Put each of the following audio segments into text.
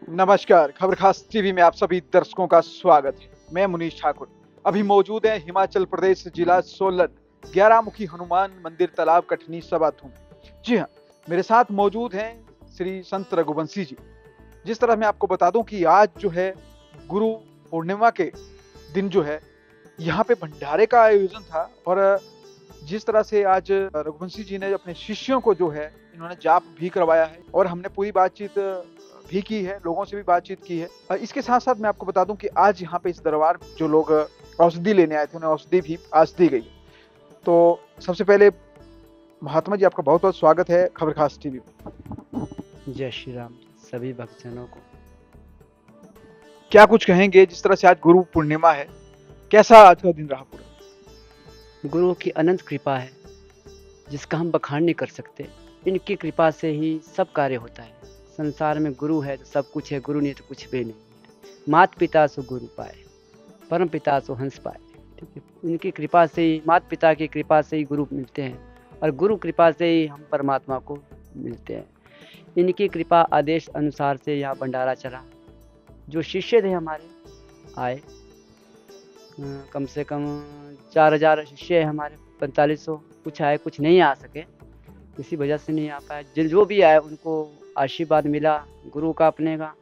नमस्कार, खबर खास टीवी में आप सभी दर्शकों का स्वागत है। मैं मुनीश ठाकुर। अभी मौजूद है हिमाचल प्रदेश जिला सोलन 11 मुखी हनुमान मंदिर तालाब कठनी सबाथू। जी हाँ, मेरे साथ मौजूद हैं श्री संत रघुवंशी जी। जिस तरह मैं आपको बता दूं कि आज जो है गुरु पूर्णिमा के दिन जो है यहाँ पे भंडारे का आयोजन था। और जिस तरह से आज रघुवंशी जी ने अपने शिष्यों को जो है इन्होंने जाप भी करवाया है और हमने पूरी बातचीत भी की है, लोगों से भी बातचीत की है। इसके साथ साथ मैं आपको बता दूं कि आज यहाँ पे इस दरबार जो लोग औषधि लेने आए थे उन्हें औषधि भी आज दी गई। तो सबसे पहले महात्मा जी, आपका बहुत बहुत स्वागत है खबर खास टीवी में। जय श्री राम सभी भक्तजनों को। क्या कुछ कहेंगे, जिस तरह से आज गुरु पूर्णिमा है, कैसा आज का दिन रहा पूरा? गुरु की अनंत कृपा है जिसका हम बखान नहीं कर सकते। इनकी कृपा से ही सब कार्य होता है। संसार में गुरु है तो सब कुछ है, गुरु नहीं तो कुछ भी नहीं है। मात पिता सो गुरु पाए, परम पिता सो हंस पाए। ठीक है, इनकी कृपा से ही, माता पिता की कृपा से ही गुरु मिलते हैं और गुरु कृपा से ही हम परमात्मा को मिलते हैं। इनकी कृपा आदेश अनुसार से यहाँ भंडारा चला। जो शिष्य थे हमारे आए, कम से कम 4000 शिष्य है हमारे, 4500। कुछ आए कुछ नहीं आ सके, इसी वजह से नहीं आ पाए। जो भी आए उनको आशीर्वाद मिला गुरु का अपने का,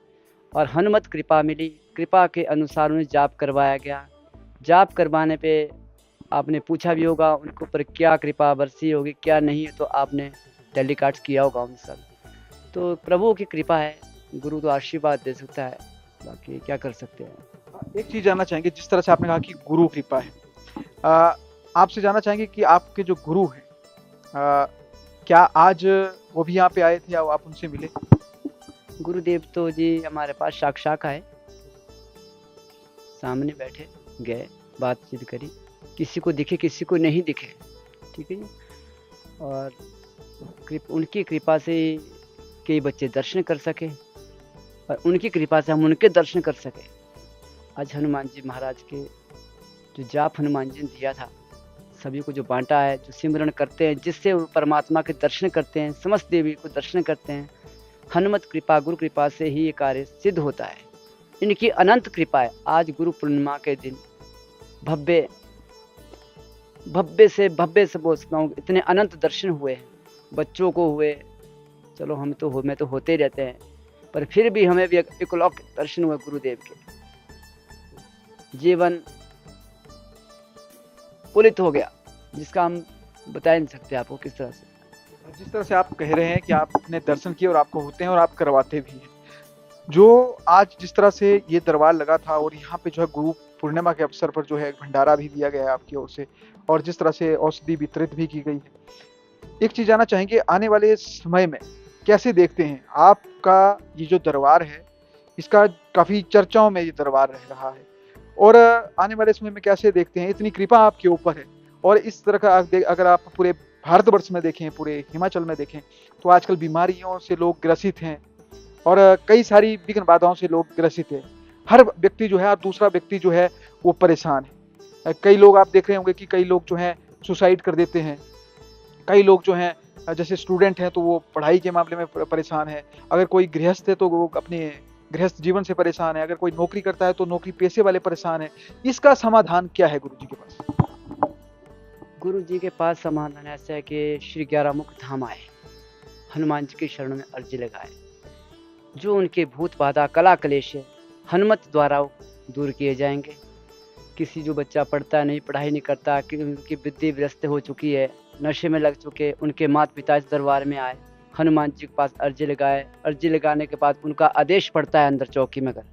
और हनुमत कृपा मिली। कृपा के अनुसार उन्हें जाप करवाया गया। जाप करवाने पे आपने पूछा भी होगा उनको पर क्या कृपा बरसी होगी क्या नहीं, तो आपने टेलीकास्ट किया होगा उन सब। तो प्रभु की कृपा है, गुरु तो आशीर्वाद दे सकता है, बाकी क्या कर सकते हैं। एक चीज जानना चाहेंगे, जिस तरह से आपने कहा कि गुरु कृपा है, आपसे जानना चाहेंगे कि आपके जो गुरु हैं, क्या आज वो भी यहाँ पे आए थे या आप उनसे मिले? गुरुदेव तो जी हमारे पास साक्षात आए, सामने बैठे, गए, बातचीत करी, किसी को दिखे किसी को नहीं दिखे। ठीक है जी। और उनकी कृपा से कई बच्चे दर्शन कर सके और उनकी कृपा से हम उनके दर्शन कर सके। आज हनुमान जी महाराज के जो जाप हनुमान जी ने दिया था, सभी को जो बांटा है, जो सिमरन करते हैं, जिससे वो परमात्मा के दर्शन करते हैं, समस्त देवी को दर्शन करते हैं। हनुमत कृपा गुरु कृपा से ही ये कार्य सिद्ध होता है। इनकी अनंत कृपा है। आज गुरु पूर्णिमा के दिन भव्य से बोल सकता हूँ, इतने अनंत दर्शन हुए हैं, बच्चों को हुए। चलो मैं तो होते ही रहते हैं, पर फिर भी हमें भी एकलौक दर्शन हुए गुरुदेव के। जीवन पुलित हो गया, जिसका हम बता नहीं सकते आपको किस तरह से। जिस तरह से आप कह रहे हैं कि आपने दर्शन किए और आपको होते हैं और आप करवाते भी हैं, जो आज जिस तरह से ये दरबार लगा था और यहाँ पे जो है गुरु पूर्णिमा के अवसर पर जो है भंडारा भी दिया गया है आपकी ओर से, और जिस तरह से औषधि वितरित भी की गई है, एक चीज जानना चाहेंगे, आने वाले समय में कैसे देखते हैं आपका ये जो दरबार है, इसका काफी चर्चाओं में ये दरबार रह रहा है, और आने वाले समय में कैसे देखते हैं, इतनी कृपा आपके ऊपर है। और इस तरह का अगर आप पूरे भारतवर्ष में देखें, पूरे हिमाचल में देखें, तो आजकल बीमारियों से लोग ग्रसित हैं और कई सारी विघ्न बाधाओं से लोग ग्रसित है। हर व्यक्ति जो है और दूसरा व्यक्ति जो है वो परेशान है। कई लोग आप देख रहे होंगे कि कई लोग जो हैं सुसाइड कर देते हैं। कई लोग जो हैं, जैसे स्टूडेंट हैं तो वो पढ़ाई के मामले में परेशान है। अगर कोई गृहस्थ है तो वो अपने गृहस्थ जीवन से परेशान है। अगर कोई नौकरी करता है तो नौकरी पेशे वाले परेशान है। इसका समाधान क्या है गुरु जी के पास? गुरु जी के पास समाधान ऐसा है कि श्री 11 मुख धाम आए, हनुमान जी की शरण में अर्जी लगाए। जो उनके भूत बाधा कला कलेश है, हनुमत द्वारा दूर किए जाएंगे। किसी जो बच्चा पढ़ता नहीं, पढ़ाई नहीं करता, कि उनकी बुद्धि व्यस्त हो चुकी है, नशे में लग चुके, उनके माता पिता इस दरबार में आए, हनुमान जी के पास अर्जी लगाए। अर्जी लगाने के बाद उनका आदेश पड़ता है अंदर चौकी में। अगर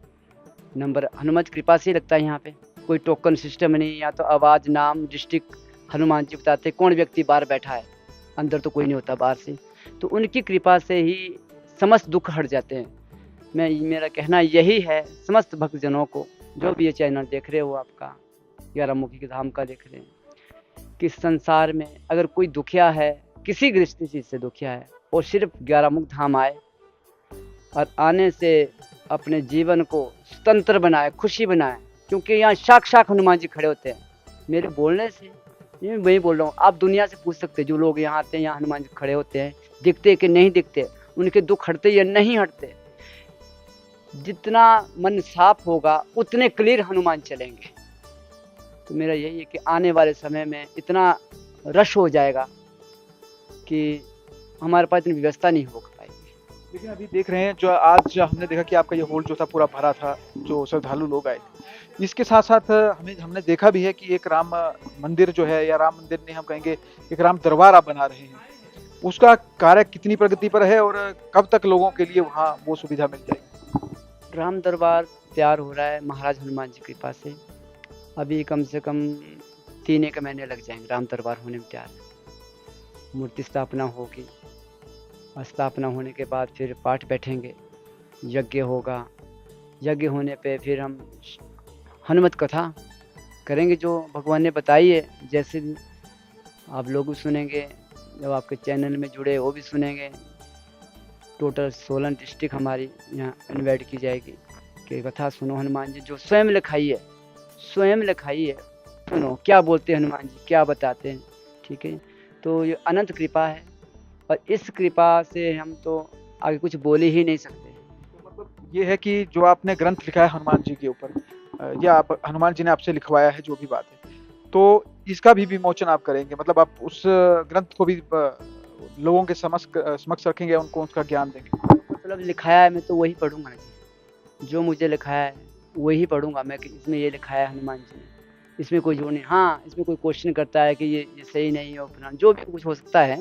नंबर हनुमत कृपा से ही लगता है यहाँ पे, कोई टोकन सिस्टम नहीं, या तो आवाज़, नाम, डिस्ट्रिक्ट हनुमान जी बताते कौन व्यक्ति बाहर बैठा है, अंदर तो कोई नहीं होता बाहर से। तो उनकी कृपा से ही समस्त दुख हट जाते हैं। मेरा कहना यही है समस्त भक्तजनों को, जो भी ये चैनल देख रहे हो, आपका 11 मुखी धाम का देख रहे हैं, कि संसार में अगर कोई दुखिया है, किसी गृहस्थी चीज़ से दुखिया है, और सिर्फ 11 मुख धाम आए और आने से अपने जीवन को स्वतंत्र बनाए, खुशी बनाए। क्योंकि यहाँ साक्षात हनुमान जी खड़े होते हैं। मेरे बोलने से ये मैं बोल रहा हूँ, आप दुनिया से पूछ सकते, जो लोग यहाँ आते हैं, यहाँ हनुमान जी खड़े होते हैं, दिखते कि नहीं दिखते, उनके दुख हटते या नहीं हटते। जितना मन साफ होगा उतने क्लियर हनुमान चलेंगे। तो मेरा यही है कि आने वाले समय में इतना रश हो जाएगा कि हमारे पास इतनी व्यवस्था नहीं हो पाएगी। लेकिन अभी देख रहे हैं, जो आज हमने देखा कि आपका ये हॉल जो था पूरा भरा था, जो श्रद्धालु लोग आए थे। इसके साथ साथ हमने देखा भी है कि एक राम मंदिर जो है, या राम मंदिर नहीं हम कहेंगे, एक राम दरबार आप बना रहे हैं। उसका कार्य कितनी प्रगति पर है और कब तक लोगों के लिए वहाँ वो सुविधा मिल जाएगी? राम दरबार तैयार हो रहा है महाराज हनुमान जी की कृपा से। अभी कम से कम 3 एक महीने लग जाएंगे राम दरबार होने में तैयार। मूर्ति स्थापना होगी, स्थापना होने के बाद फिर पाठ बैठेंगे, यज्ञ होगा। यज्ञ होने पे फिर हम हनुमत कथा करेंगे जो भगवान ने बताई है। जैसे आप लोग भी सुनेंगे, जब आपके चैनल में जुड़े वो भी सुनेंगे। टोटल 16 डिस्ट्रिक्ट हमारी यहाँ इन्वाइट की जाएगी कि कथा सुनो हनुमान जी जो स्वयं लिखाई है, स्वयं लिखाई है। सुनो क्या बोलते हैं हनुमान जी, क्या बताते हैं। ठीक है, तो ये अनंत कृपा है और इस कृपा से हम तो आगे कुछ बोल ही नहीं सकते। तो मतलब ये है कि जो आपने ग्रंथ लिखा है हनुमान जी के ऊपर, या आप हनुमान जी ने आपसे लिखवाया है, जो भी बात है, तो इसका भी विमोचन आप करेंगे। मतलब आप उस ग्रंथ को भी लोगों के समक्ष रखेंगे, उनको उसका ज्ञान देंगे। मतलब लिखाया है मैं तो वही पढ़ूंगा ना जी, जो मुझे लिखाया है वही पढ़ूंगा मैं कि इसमें ये लिखाया है हनुमान जी ने, इसमें कोई जोड़ नहीं। हाँ, इसमें कोई क्वेश्चन करता है कि ये सही नहीं हो, अपना जो भी कुछ हो सकता है।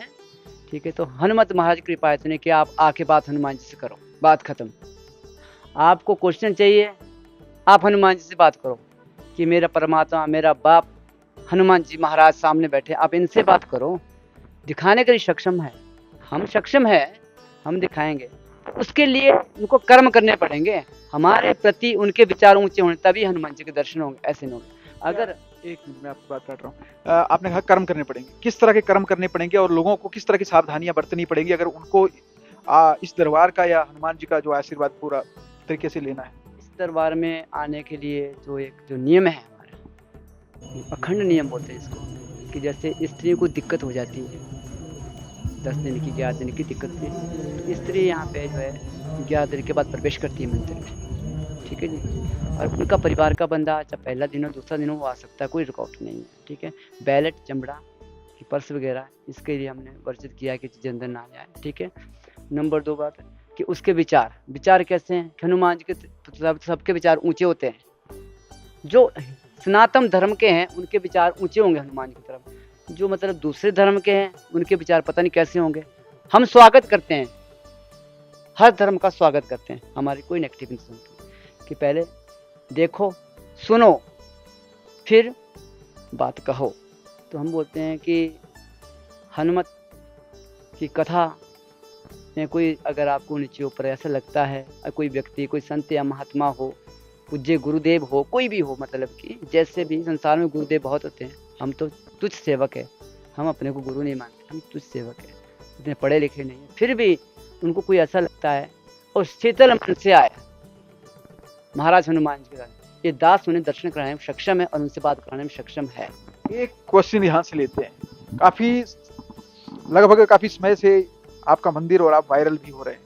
ठीक है, तो हनुमत महाराज की कृपा इतनी कि आप आके बात हनुमान जी से करो, बात खत्म। आपको क्वेश्चन चाहिए, आप हनुमान जी से बात करो कि मेरा परमात्मा, मेरा बाप हनुमान जी महाराज सामने बैठे, आप इनसे बात करो। दिखाने के लिए सक्षम है, हम सक्षम है, हम दिखाएंगे। उसके लिए उनको कर्म करने पड़ेंगे, हमारे प्रति उनके विचार ऊंचे होने, तभी हनुमान जी के दर्शन होंगे, ऐसे नहीं होंगे। अगर एक मिनट में आपको बात काट रहा हूँ। आपने कहा कर्म करने पड़ेंगे, किस तरह के कर्म करने पड़ेंगे और लोगों को किस तरह की सावधानियां बरतनी पड़ेंगी अगर उनको इस दरबार का या हनुमान जी का जो आशीर्वाद पूरा तरीके से लेना है? इस दरबार में आने के लिए जो नियम है हमारा, अखंड नियम बोलते हैं इसको, कि जैसे स्त्री को दिक्कत हो जाती है 10 दिन की 11 दिन की दिक्कत थी, तो स्त्री यहाँ पे जो है 11 दिन के बाद प्रवेश करती है मंदिर में। ठीक है जी, और उनका परिवार का बंदा चाहे पहला दिन हो दूसरा दिन हो वो आ सकता है, कोई रुकावट नहीं है। ठीक है, बैलेट चमड़ा की पर्स वगैरह इसके लिए हमने वर्जित किया कि चीज़ें अंदर ना जाए। ठीक है, नंबर 2 बात कि उसके विचार कैसे हैं। हनुमान जी के सबके विचार ऊंचे होते हैं, जो सनातन धर्म के हैं उनके विचार ऊंचे होंगे हनुमान जी की तरफ, जो मतलब दूसरे धर्म के हैं उनके विचार पता नहीं कैसे होंगे। हम स्वागत करते हैं, हर धर्म का स्वागत करते हैं, हमारी कोई नेगेटिव नहीं सुनती, कि पहले देखो सुनो फिर बात कहो। तो हम बोलते हैं कि हनुमत की कथा में कोई अगर आपको नीचे ऊपर ऐसा लगता है, कोई व्यक्ति, कोई संत या महात्मा हो, पूज्य गुरुदेव हो, कोई भी हो, मतलब कि जैसे भी संसार में गुरुदेव बहुत होते हैं, हम तो तुच्छ सेवक है, हम अपने को गुरु नहीं मानते, हम तुच्छ सेवक है, इतने पढ़े लिखे नहीं है। फिर भी उनको कोई ऐसा लगता है और शीतल मन से आया महाराज हनुमान जी के साथ, ये दास उन्हें दर्शन कराने में सक्षम है और उनसे बात कराने में सक्षम है। एक क्वेश्चन यहाँ से लेते हैं। लगभग काफी समय से आपका मंदिर और आप वायरल भी हो रहे हैं,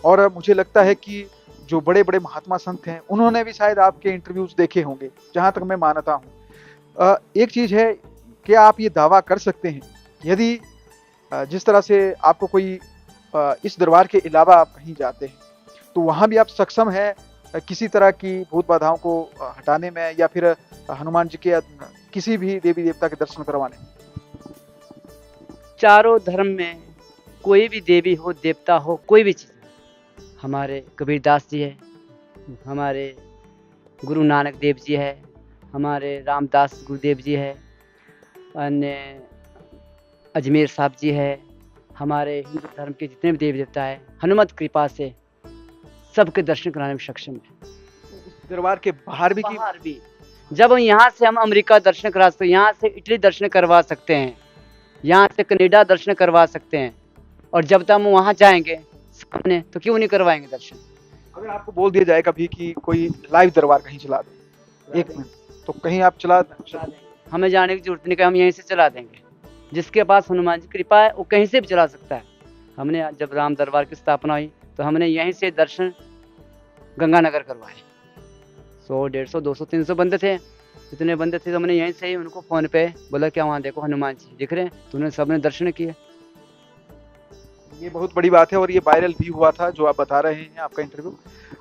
और मुझे लगता है कि जो बड़े बड़े महात्मा संत हैं उन्होंने भी शायद आपके इंटरव्यूज देखे होंगे, जहां तक मैं मानता हूं। एक चीज है, क्या आप ये दावा कर सकते हैं, यदि जिस तरह से आपको कोई इस दरबार के अलावा आप कहीं जाते हैं तो वहां भी आप सक्षम हैं किसी तरह की भूत बाधाओं को हटाने में, या फिर हनुमान जी के किसी भी देवी देवता के दर्शन करवाने में? चारों धर्म में कोई भी देवी हो, देवता हो, कोई भी चीज़, हमारे कबीरदास जी है, हमारे गुरु नानक देव जी है, हमारे रामदास गुरुदेव जी है, अन्य अजमेर साहब जी है, हमारे हिंदू धर्म के जितने भी देवी देवता है, हनुमत कृपा से सबके दर्शन कराने में सक्षम है। दरबार के बाहर भी जब यहाँ से हम अमेरिका दर्शन करा सकते हैं, यहाँ से इटली दर्शन करवा सकते हैं, यहाँ से कनाडा दर्शन करवा सकते हैं, और जब तक हम वहाँ जाएंगे सामने तो क्यों नहीं करवाएंगे दर्शन। अगर आपको बोल दिया जाए कभी कि कोई लाइव दरबार कहीं चला दे, 1 मिनट, तो कहीं आप चला दें? हमें जाने की जरूरत नहीं, हम यहीं से चला देंगे। जिसके पास हनुमान जी कृपा है वो कहीं से भी चला सकता है। हमने जब राम दरबार की स्थापना हुई तो हमने यहीं से दर्शन गंगानगर करवाए। 100 150 200 300 बंदे थे। इतने बंदे थे तो हमने यहीं से ही उनको फ़ोन पे बोला क्या वहाँ देखो हनुमान जी दिख रहे हैं, तो उन्होंने सबने दर्शन किए। ये बहुत बड़ी बात है और ये वायरल भी हुआ था जो आप बता रहे हैं आपका इंटरव्यू।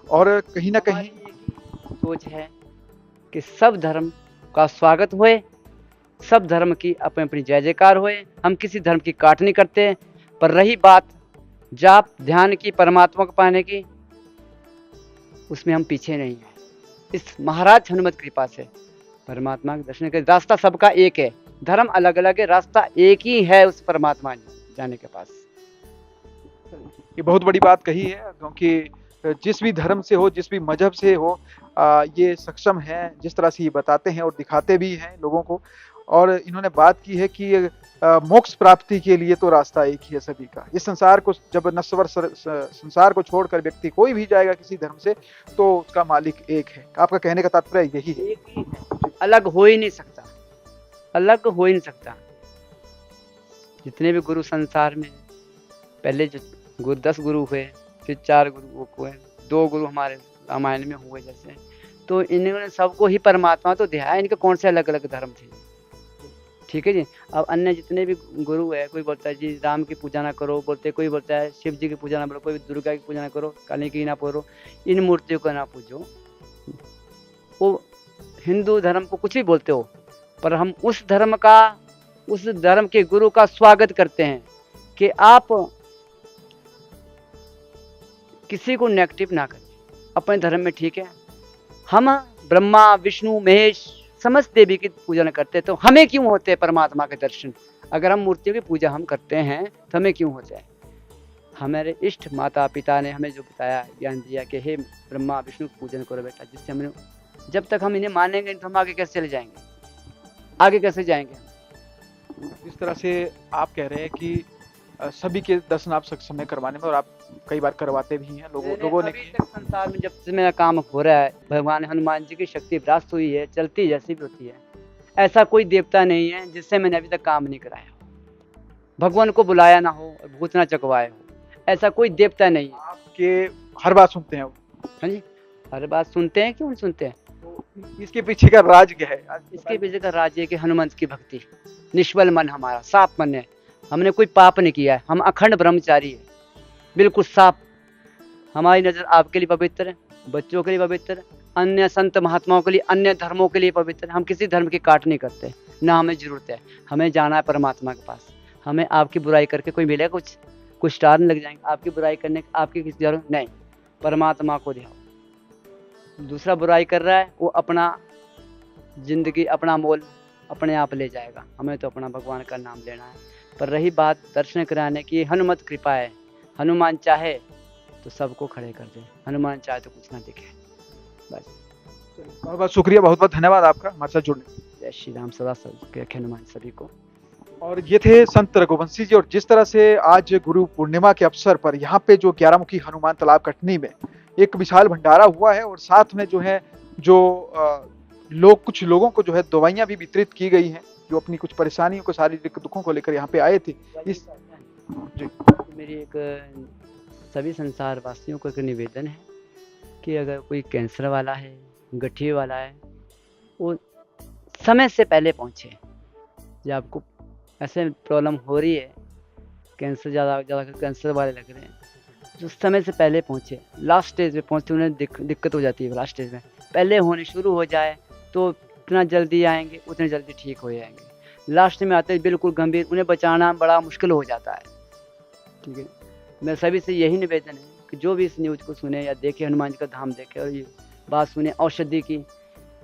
और कहीं न कहीं हमारी एक ही सोच है कि सब धर्म का स्वागत होए, सब धर्म की अपनी-अपनी जय-जयकार होए। हम किसी धर्म की काट नहीं करते, पर रही बात जाप ध्यान की, परमात्मा को पाने की, उसमें हम पीछे नहीं हैं। इस महाराज हनुमत कृपा से परमात्मा के दर्शन के रास्ता सबका एक है, धर्म अलग-अलग है, रास्ता एक ही है उस परमात्मा जाने के पास। ये बहुत बड़ी बात कही है क्योंकि जिस भी धर्म से हो, जिस भी मज़हब से हो ये सक्षम हैं, जिस तरह से ये बताते हैं और दिखाते भी हैं लोगों को। और इन्होंने बात की है कि मोक्ष प्राप्ति के लिए तो रास्ता एक ही है सभी का। इस संसार को जब नश्वर संसार को छोड़कर व्यक्ति कोई भी जाएगा किसी धर्म से, तो उसका मालिक एक है। आपका कहने का तात्पर्य यही है। एक ही है, अलग हो ही नहीं सकता, अलग हो ही नहीं सकता। जितने भी गुरु संसार में, पहले जो गुरु 10 गुरु हुए, फिर 4 गुरु हुए, 2 गुरु हमारे रामायण में हुए जैसे, तो इन्होंने सबको ही परमात्मा तो दिखाया, इनके कौन से अलग-अलग धर्म थे। ठीक है जी। अब अन्य जितने भी गुरु है, कोई बोलता है जी राम की पूजा ना करो, बोलते कोई बोलता है शिव जी की पूजा ना करो, कोई दुर्गा की पूजा ना करो, काली की ना पूजो, इन मूर्तियों को ना पूजो। वो हिंदू धर्म को कुछ भी बोलते हो, पर हम उस धर्म के गुरु का स्वागत करते हैं कि आप किसी को नेगेटिव ना करें, अपने धर्म में ठीक है। हम ब्रह्मा विष्णु महेश समस्त देवी की पूजा न करते तो हमें क्यों होते हैं परमात्मा के दर्शन? अगर हम मूर्तियों की पूजा हम करते हैं तो हमें क्यों होता है? हमारे इष्ट माता पिता ने हमें जो बताया, ज्ञान दिया कि हे ब्रह्मा विष्णु की पूजन करो बेटा, जिससे हमने, जब तक हम इन्हें मानेंगे तो हम आगे कैसे चले जाएंगे, आगे कैसे जाएंगे? जिस तरह से आप कह रहे हैं कि सभी के दर्शन आप सक्षम हैं करवाने में और आप कई बार करवाते भी हैं लोगों ने अभी तक संसार में जब से मेरा काम हो रहा है, भगवान हनुमान जी की शक्ति विरासत हुई है, चलती जैसी भी होती है, ऐसा कोई देवता नहीं है जिससे मैंने अभी तक काम नहीं कराया, भगवान को बुलाया ना हो और भूत ना चकवाया हो, ऐसा कोई देवता नहीं है। आपके हर बात सुनते हैं वो। हाँ जी, हर बात सुनते हैं, क्यों नहीं सुनते हैं? तो इसके पीछे का राज क्या है? इसके पीछे का राज है कि हनुमंत की भक्ति, निष्फल मन हमारा, साफ मन है, हमने कोई पाप नहीं किया है, हम अखंड ब्रह्मचारी है, बिल्कुल साफ। हमारी नज़र आपके लिए पवित्र है, बच्चों के लिए पवित्र है, अन्य संत महात्माओं के लिए, अन्य धर्मों के लिए पवित्र है। हम किसी धर्म की काट नहीं करते, ना हमें जरूरत है। हमें जाना है परमात्मा के पास। हमें आपकी बुराई करके कोई मिलेगा कुछ स्टार नहीं लग जाएंगे आपकी बुराई करने, आपकी किसी जरूरत नहीं, परमात्मा को ध्यान। दूसरा बुराई कर रहा है वो अपना जिंदगी, अपना मोल अपने आप ले जाएगा, हमें तो अपना भगवान का नाम लेना है। पर रही बात दर्शन कराने की, हनुमत कृपा है, हनुमान चाहे तो सबको खड़े कर दे, हनुमान चाहे तो कुछ ना दिखे। बस बहुत बहुत शुक्रिया, बहुत बहुत धन्यवाद आपका हमारे साथ जुड़ने के लिए। जय श्री राम, सदा सबके रखे हनुमान सभी को। और ये थे संत रघुवंशी जी। और जिस तरह से आज गुरु पूर्णिमा के अवसर पर यहाँ पे जो 11 मुखी हनुमान तालाब कटनी में एक विशाल भंडारा हुआ है और साथ में जो है कुछ लोगों को जो है दवाइयाँ भी वितरित की गई हैं जो अपनी कुछ परेशानियों को, शारीरिक दुखों को लेकर यहाँ पे आए थे। इस जी मेरी एक सभी संसार वासियों को एक निवेदन है कि अगर कोई कैंसर वाला है, गठिए वाला है, वो समय से पहले पहुँचे। जब आपको ऐसे प्रॉब्लम हो रही है, कैंसर ज़्यादा कैंसर वाले लग रहे हैं, तो समय से पहले पहुँचे। लास्ट स्टेज पे पहुँचते उन्हें दिक्कत हो जाती है। लास्ट स्टेज में पहले होने शुरू हो जाए तो जितना जल्दी आएंगे उतने जल्दी ठीक हो जाएंगे। लास्ट में आते बिल्कुल गंभीर, उन्हें बचाना बड़ा मुश्किल हो जाता है। ठीक है, मैं सभी से यही निवेदन है कि जो भी इस न्यूज़ को सुने या देखे, हनुमान जी का धाम देखे और ये बात सुने औषधि की,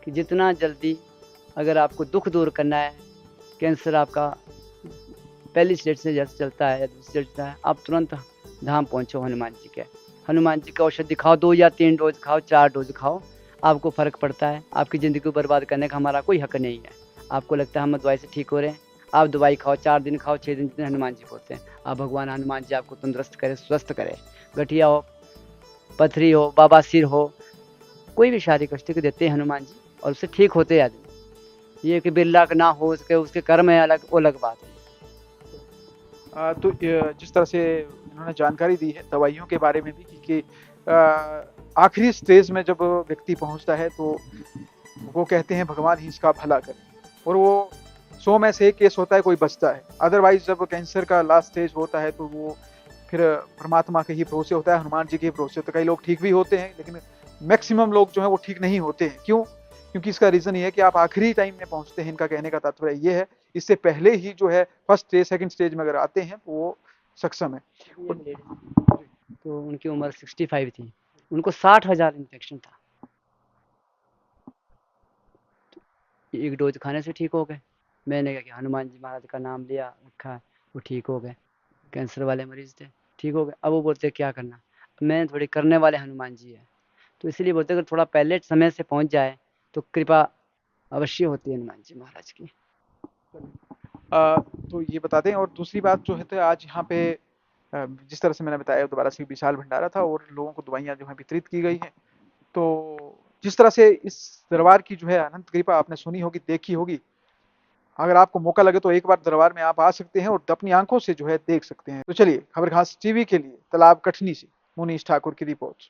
कि जितना जल्दी अगर आपको दुख दूर करना है, कैंसर आपका पहली स्टेज से जैसे चलता है या दूसरी स्टेज चलता है, आप तुरंत धाम पहुँचो हनुमान जी के। हनुमान जी का औषधि खाओ, 2 या 3 डोज खाओ, 4 डोज खाओ, आपको फ़र्क पड़ता है। आपकी ज़िंदगी को बर्बाद करने का हमारा कोई हक नहीं है। आपको लगता है हम दवाई से ठीक हो रहे हैं, आप दवाई खाओ, 4 दिन खाओ, 6 दिन, जितने हनुमान जी बोलते हैं। आप भगवान हनुमान जी आपको तंदुरुस्त करे, स्वस्थ करे। गठिया हो, पथरी हो, बवासीर हो, कोई भी शारीरिक कष्ट को देते हैं हनुमान जी और उससे ठीक होते हैं आदमी। ये कि बिरला का ना हो, उसके कर्म है अलग, वो अलग बात है। तो जिस तरह से इन्होंने जानकारी दी है दवाइयों के बारे में भी कि आखिरी स्टेज में जब व्यक्ति पहुंचता है तो वो कहते हैं भगवान ही इसका भला करे, और वो 100 में से 1 केस होता है कोई बचता है। अदरवाइज जब कैंसर का लास्ट स्टेज होता है तो वो फिर परमात्मा के ही भरोसे होता है, हनुमान जी के ही भरोसे होता है। कई लोग ठीक भी होते हैं, लेकिन मैक्सिमम लोग जो है वो ठीक नहीं होते हैं। क्यों? क्योंकि इसका रीजन ये है कि आप आखिरी टाइम में पहुंचते हैं। इनका कहने का तात्पर्य ये है, इससे पहले ही जो है फर्स्ट स्टेज सेकंड स्टेज में अगर आते हैं तो वो सक्षम है। तो उनकी उम्र 65 थी, उनको 60,000 इन्फेक्शन था। एक डोज खाने से ठीक हो गए। मैंने कहा कि हनुमान जी महाराज का नाम लिया, रखा, वो ठीक हो गए। कैंसर वाले मरीज थे, ठीक हो गए। अब वो बोलते क्या करना, मैं थोड़ी करने वाले हनुमान जी है, तो इसलिए बोलते अगर थोड़ा पहले समय से पहुंच जाए तो कृपा अवश्य होती है हनुमान जी महाराज की। तो ये बता दें, और दूसरी बात जो है तो आज यहाँ पे जिस तरह से मैंने बताया दोबारा से विशाल भंडारा था और लोगों को दवाइयाँ जो है वितरित की गई हैं। तो जिस तरह से इस दरबार की जो है अनंत कृपा आपने सुनी होगी, देखी होगी, अगर आपको मौका लगे तो एक बार दरबार में आप आ सकते हैं और अपनी आंखों से जो है देख सकते हैं। तो चलिए, खबर खास टीवी के लिए तालाब कठनी से मुनीश ठाकुर की रिपोर्ट।